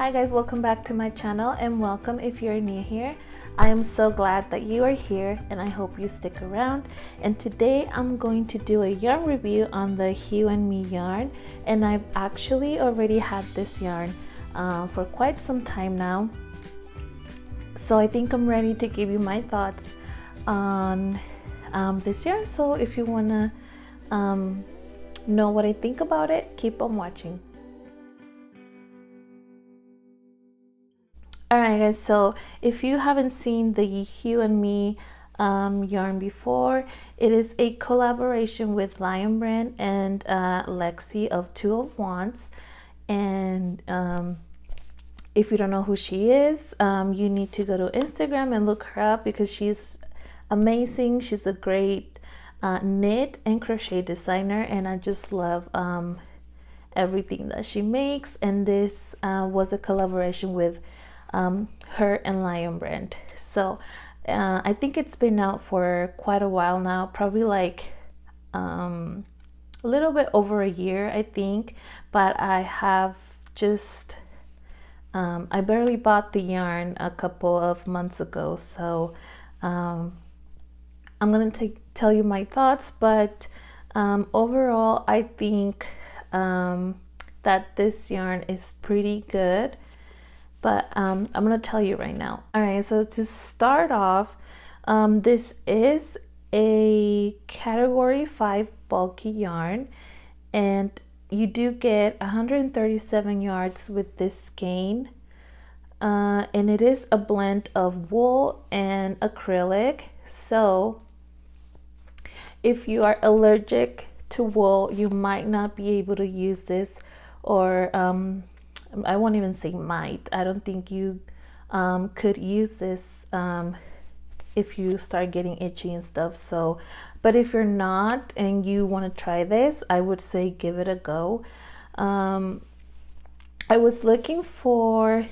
Hi guys, welcome back to my channel and welcome if you're new here. I am so glad that you are here and I hope you stick around. And today I'm going to do a yarn review on the Hue Me Yarn, and I've actually already had this yarn for quite some time now. So I think I'm ready to give you my thoughts on this yarn. So if you want to know what I think about it, keep on watching. Alright guys, so if you haven't seen the Hue Me yarn before, it is a collaboration with Lion Brand and Lexi of Two of Wands. And if you don't know who she is, you need to go to Instagram and look her up because she's amazing. She's a great knit and crochet designer, and I just love everything that she makes. And this was a collaboration with her and Lion Brand. So I think it's been out for quite a while now, probably like a little bit over a year, I think. But I have just I barely bought the yarn a couple of months ago, so I'm gonna tell you my thoughts. But overall, I think that this yarn is pretty good. But I'm gonna tell you right now. All right, so to start off, this is a category 5 bulky yarn, and you do get 137 yards with this skein, and it is a blend of wool and acrylic. So if you are allergic to wool, you might not be able to use this, or I won't even say might. I don't think you could use this if you start getting itchy and stuff. So, but if you're not and you want to try this, I would say give it a go. I was looking for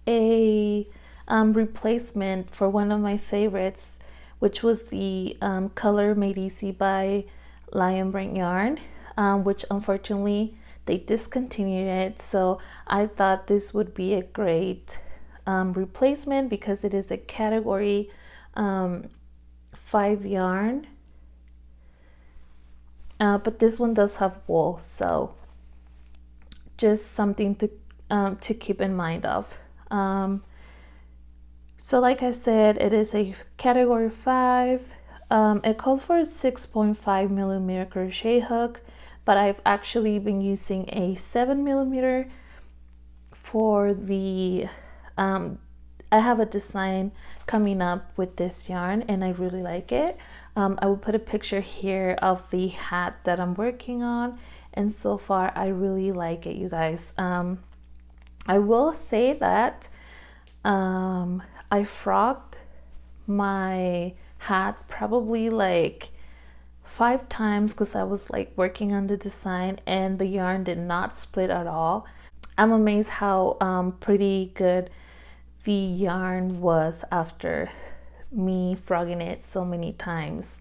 a replacement for one of my favorites, which was the Color Made Easy by Lion Brand yarn, which unfortunately they discontinued it. So I thought this would be a great replacement because it is a category 5 yarn, but this one does have wool, so just something to keep in mind of. So like I said, it is a category 5. It calls for a 6.5 millimeter crochet hook, but I've actually been using a 7 millimeter for the I have a design coming up with this yarn and I really like it. I will put a picture here of the hat that I'm working on, and so far I really like it, you guys. I will say that I frogged my hat probably like 5 times because I was like working on the design, and the yarn did not split at all. I'm amazed how pretty good the yarn was after me frogging it so many times.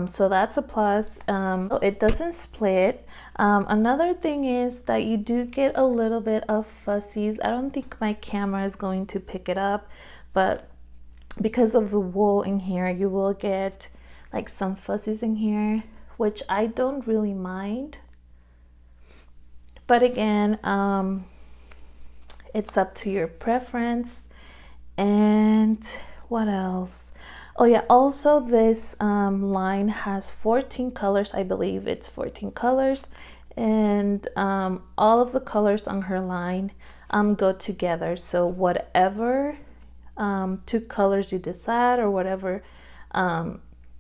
So that's a plus. It doesn't split. Another thing is that you do get a little bit of fuzzies. I don't think my camera is going to pick it up, but because of the wool in here, you will get like some fuzzies in here, which I don't really mind. But again, it's up to your preference. And what else? Oh yeah, also this line has 14 colors. I believe it's 14 colors, and all of the colors on her line go together. So whatever 2 colors you decide, or whatever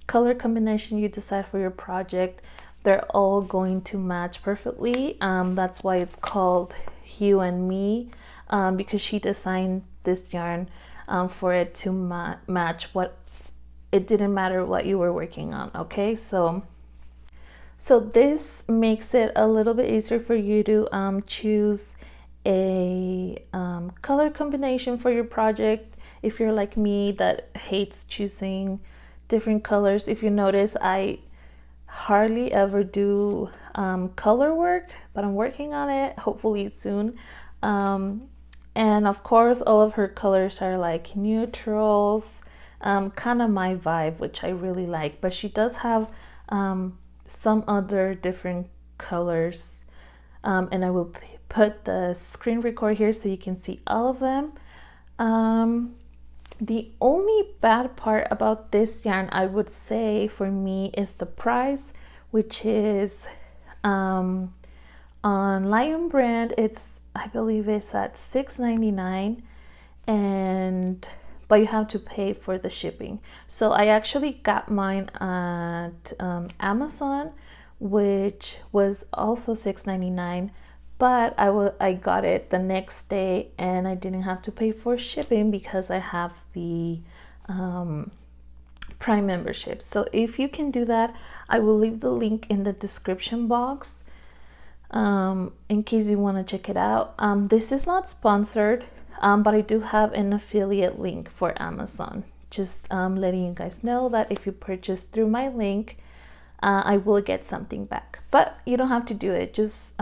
color combination you decide for your project, they're all going to match perfectly. That's why it's called Hue Me, because she designed this yarn for it to match what it didn't matter what you were working on. Okay, so this makes it a little bit easier for you to choose a color combination for your project if you're like me that hates choosing different colors. If you notice, I hardly ever do color work, but I'm working on it, hopefully soon. And of course, all of her colors are like neutrals, kind of my vibe, which I really like. But she does have some other different colors, and I will put the screen record here so you can see all of them. The only bad part about this yarn, I would say, for me is the price, which is on Lion brand, it's, I believe it's at $6.99, and but you have to pay for the shipping. So I actually got mine at Amazon, which was also $6.99, but I got it the next day and I didn't have to pay for shipping because I have the Prime membership. So if you can do that, I will leave the link in the description box in case you want to check it out. This is not sponsored, but I do have an affiliate link for Amazon. Just letting you guys know that if you purchase through my link, I will get something back. But you don't have to do it. Just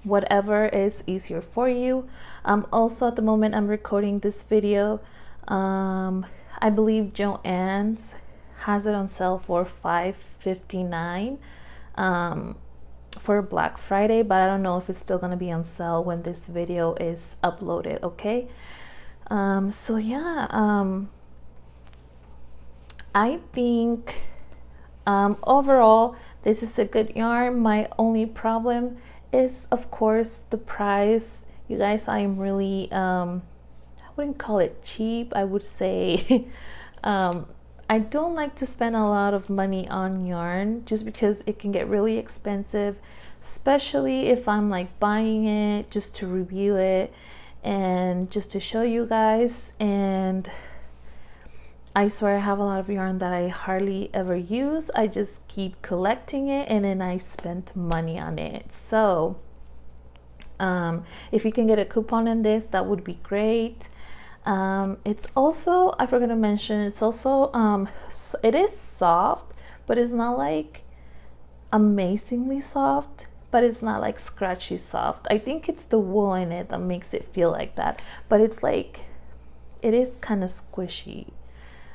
whatever is easier for you. Also, at the moment I'm recording this video, I believe Joann's has it on sale for $5.59. For Black Friday, but I don't know if it's still gonna be on sale when this video is uploaded. Okay, so yeah, I think overall this is a good yarn. My only problem is, of course, the price. You guys, I am really I wouldn't call it cheap, I would say I don't like to spend a lot of money on yarn just because it can get really expensive, especially if I'm like buying it just to review it and just to show you guys. And I swear I have a lot of yarn that I hardly ever use. I just keep collecting it and then I spend money on it. So if you can get a coupon in this, that would be great. It's also, I forgot to mention, it's also it is soft, but it's not like amazingly soft, but it's not like scratchy soft. I think it's the wool in it that makes it feel like that, but it's like, it is kind of squishy.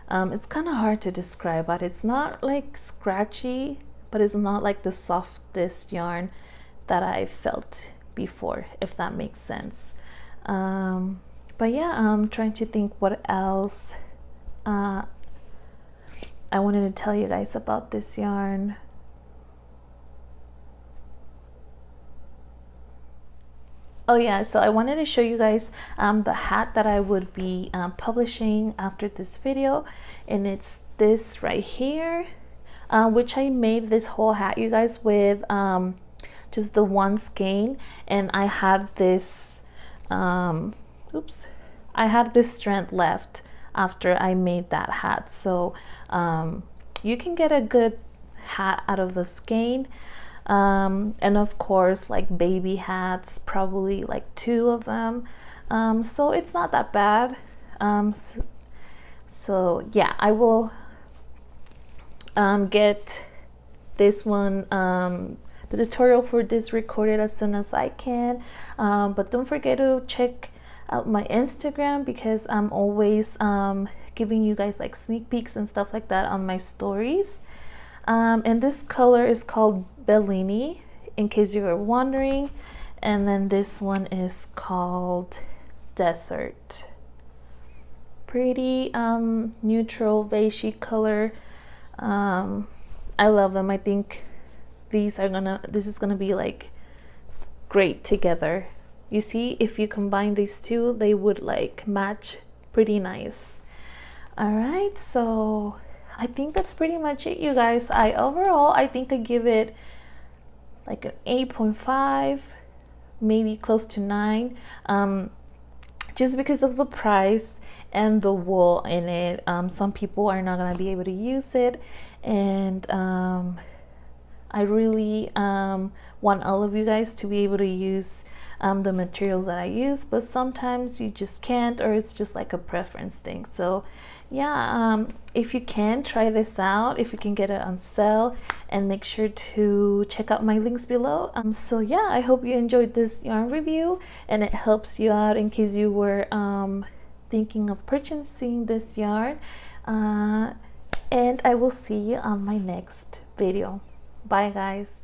It's kind of hard to describe, but it's not like scratchy, but it's not like the softest yarn that I felt before, if that makes sense. But yeah, I'm trying to think what else I wanted to tell you guys about this yarn. Oh yeah, so I wanted to show you guys the hat that I would be publishing after this video, and it's this right here, which I made this whole hat, you guys, with just the one skein, and I had this oops, I had this strand left after I made that hat. So you can get a good hat out of the skein, and of course like baby hats, probably like 2 of them, so it's not that bad. So yeah, I will get this one, the tutorial for this, recorded as soon as I can, but don't forget to check out my Instagram because I'm always giving you guys like sneak peeks and stuff like that on my stories. And this color is called Bellini, in case you were wondering, and then this one is called Desert. Pretty neutral beigey color. I love them. I think this is gonna be like great together. You see, if you combine these two, they would like match pretty nice. All right, so I think that's pretty much it, you guys. Overall, I think I give it like an 8.5, maybe close to 9, just because of the price and the wool in it. Some people are not gonna be able to use it, and I really want all of you guys to be able to use the materials that I use, but sometimes you just can't, or it's just like a preference thing. So yeah, if you can, try this out if you can get it on sale, and make sure to check out my links below. So yeah, I hope you enjoyed this yarn review and it helps you out in case you were thinking of purchasing this yarn. And I will see you on my next video. Bye guys.